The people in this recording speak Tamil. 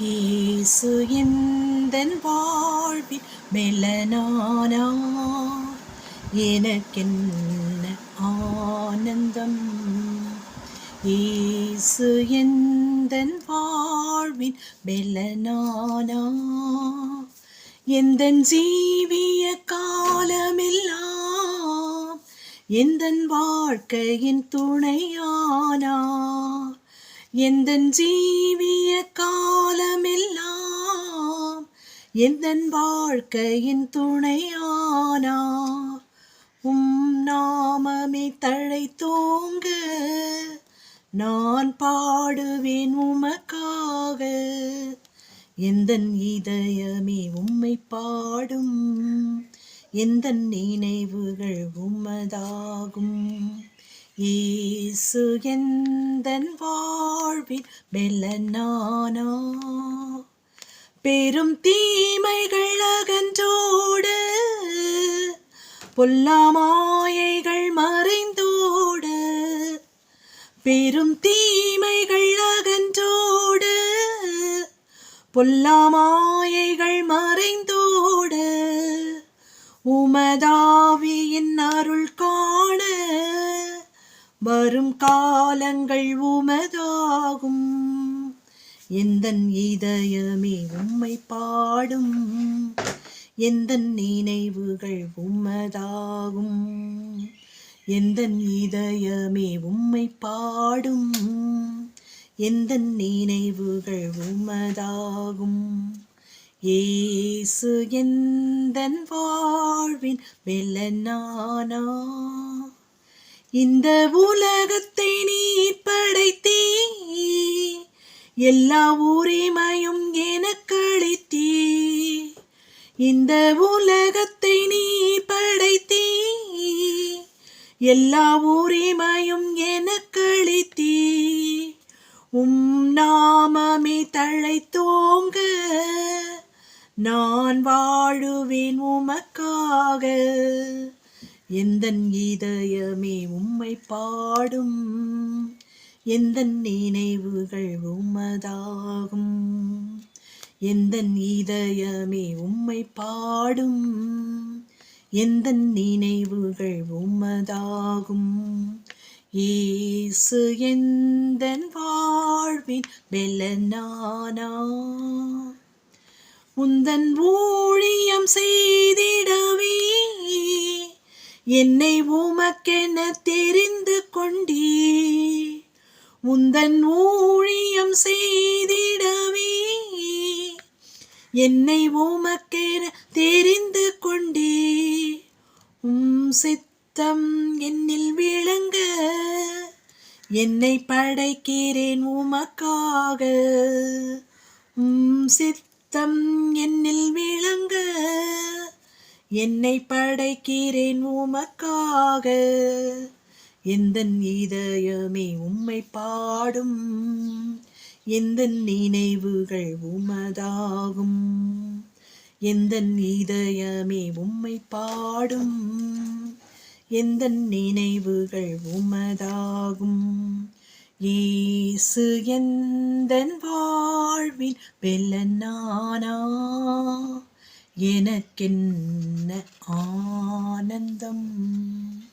இயேசு எந்தன் வாழ்வின் மெலனானார், எனக்கென்ன ஆனந்தம். இயேசு எந்தன் வாழ்வின் மெலனானார், எந்தன் ஜீவிய காலமெல்லாம் எந்தன் வாழ்க்கையின் துணையானார். எந்தன் ஜீவிய காலமெல்லாம் எந்தன் வாழ்க்கையின் துணையானார். நாமமே தழைத்தோங்க நான் பாடுவேன் உமக்காக, எந்தன் இதயமே உம்மை பாடும், எந்தன் நினைவுகள் உமதாகும். இயேசு எந்தன் வாழ்வின் மெலனானார், பெரும் தீமைகள் அகன்றோட பொல்லாமாயைகள் மறைந்தோட, பெரும் தீமைகள் அகன்றோட பொல்லாமாயைகள் மறைந்தோட, உமதாவியின் அருள் காண வரும் காலங்கள் உமதாகும். எந்தன் இதயமே உம்மை பாடும், எந்தன் நினைவுகள் உமதாகும். எந்தன் இதயமே உம்மை பாடும், எந்தன் நினைவுகள் உமதாகும். இயேசு எந்தன் வாழ்வின் மெலனானார், இந்த உலகத்தை நீர் படைத்தீ, எல்லா உரிமையும் எனக்களித்தீ. இந்த உலகத்தை நீர் படைத்தீ, எல்லா உரிமையும் எனக்களித்தீ. நாமமே தழைத்தோங்க நான் வாழுவேன் உமக்காக, எந்தன் இதயமே உம்மை பாடும், எந்தன் நினைவுகள் உமதாகும். எந்தன் இதயமே உம்மை பாடும், எந்தன் நினைவுகள் உமதாகும். இயேசு எந்தன் வாழ்வின் மெலனானார், உந்தன் ஊழியம் செய்திடவே என்னை உமக்கென தெரிந்து கொண்டீ. உந்தன் ஊழியம் செய்திடவே என்னை உமக்கென தெரிந்து கொண்டீ. சித்தம் என்னில் விளங்க என்னை படைக்கிறேன் உமக்காக. சித்தம் என்னில் விளங்க என்னை படைக்கிறேன் உமக்காக, எந்தன் இதயமே உம்மை பாடும், எந்தன் நினைவுகள் உமதாகும். எந்தன் இதயமே உம்மை பாடும், எந்தன் நினைவுகள் உமதாகும். இயேசு எந்தன் வாழ்வின் மெலனானார், எனக்கென்ன ஆனந்தம்.